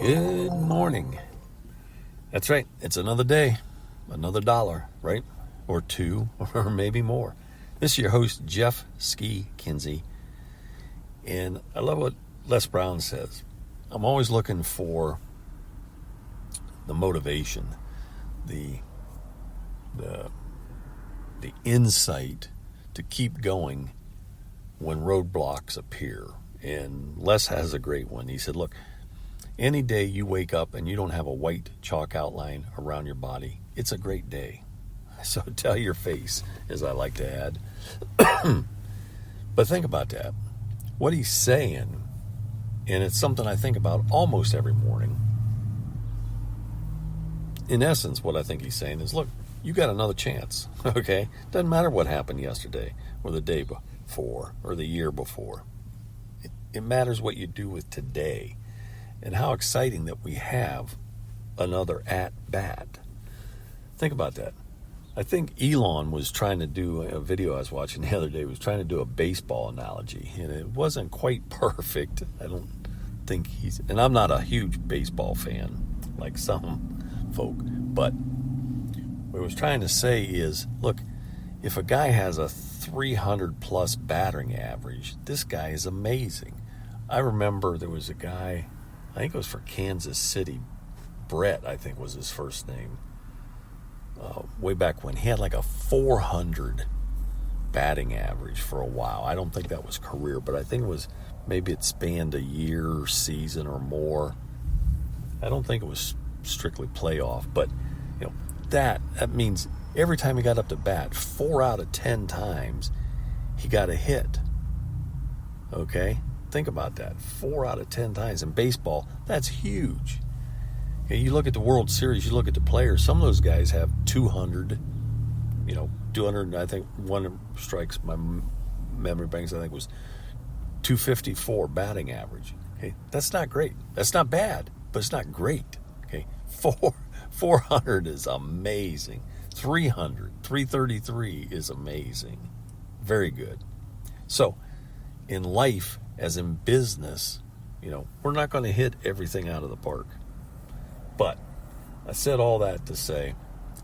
Good morning. That's right. It's another day, another dollar, right? Or two, or maybe more. This is your host, Jeff Ski Kinsey. And I love what Les Brown says. I'm always looking for the motivation, the insight to keep going when roadblocks appear. And Les has a great one. He said, look, any day you wake up and you don't have a white chalk outline around your body, it's a great day. So tell your face, as I like to add. But think about that. What he's saying, and it's something I think about almost every morning. In essence, what I think he's saying is, look, you got another chance, okay? Doesn't matter what happened yesterday or the day before or the year before. It matters what you do with today. And how exciting that we have another at-bat. Think about that. I think Elon was trying to do a video I was watching the other day, was trying to do a baseball analogy, and it wasn't quite perfect. I don't think and I'm not a huge baseball fan like some folk, but what I was trying to say is, look, if a guy has a 300 plus batting average, this guy is amazing. I remember there was a guy, I think it was for Kansas City, Brett, I think was his first name, way back when. He had like a 400 batting average for a while. I don't think that was career, but I think it was, maybe it spanned a year, season, or more. I don't think it was strictly playoff, but you know, that means every time he got up to bat, 4 out of 10 times, he got a hit. Okay? Think about that. 4 out of 10 times. In baseball, that's huge. Okay, you look at the World Series, you look at the players, some of those guys have 200, 200, I think one strikes, my memory banks, I think was 254 batting average. Okay, that's not great. That's not bad, but it's not great. Okay, 400 is amazing. 300, 333 is amazing. Very good. So, in life, as in business, we're not going to hit everything out of the park. But I said all that to say,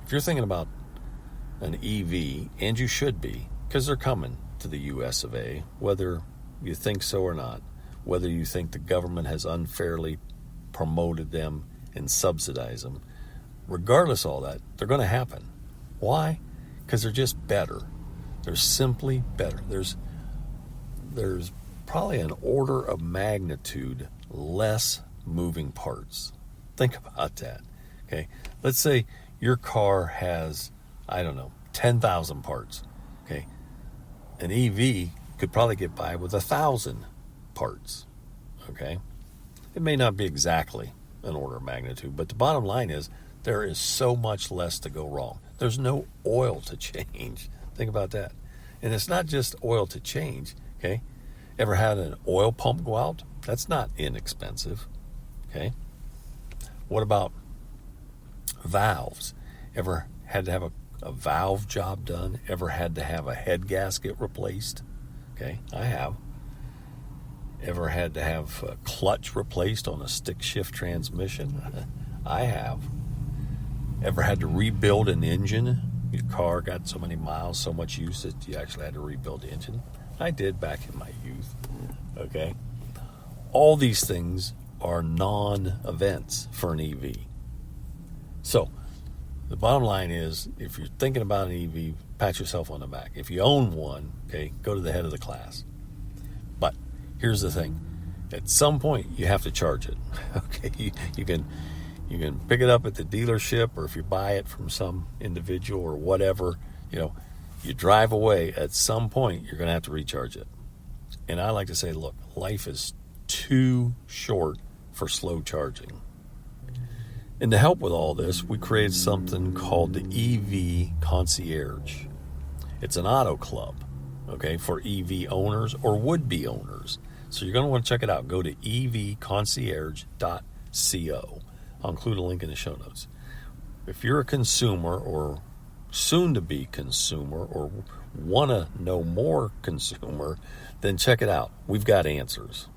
if you're thinking about an EV, and you should be, because they're coming to the US of A, whether you think so or not, whether you think the government has unfairly promoted them and subsidized them, regardless of all that, they're going to happen. Why? Because they're just better. They're simply better. There's probably an order of magnitude less moving parts. Think about that. Okay, let's say your car has, 10,000 parts. Okay, an EV could probably get by with 1,000 parts. Okay, it may not be exactly an order of magnitude, but the bottom line is there is so much less to go wrong. There's no oil to change. Think about that. And it's not just oil to change. Okay, ever had an oil pump go out? That's not inexpensive. Okay. What about valves? Ever had to have a valve job done? Ever had to have a head gasket replaced? Okay, I have. Ever had to have a clutch replaced on a stick shift transmission? I have. Ever had to rebuild an engine? Your car got so many miles, so much use that you actually had to rebuild the engine? I did back in my youth. Okay? All these things are non-events for an EV. So, the bottom line is, if you're thinking about an EV, pat yourself on the back. If you own one, okay, go to the head of the class. But here's the thing. At some point, you have to charge it. Okay, you can pick it up at the dealership, or if you buy it from some individual or whatever, you drive away. At some point, you're going to have to recharge it. And I like to say, look, life is too short for slow charging. And to help with all this, we created something called the EV Concierge. It's an auto club, okay, for EV owners or would-be owners. So you're going to want to check it out. Go to evconcierge.co. I'll include a link in the show notes. If you're a consumer or soon-to-be consumer or want to know more consumer, then check it out. We've got answers.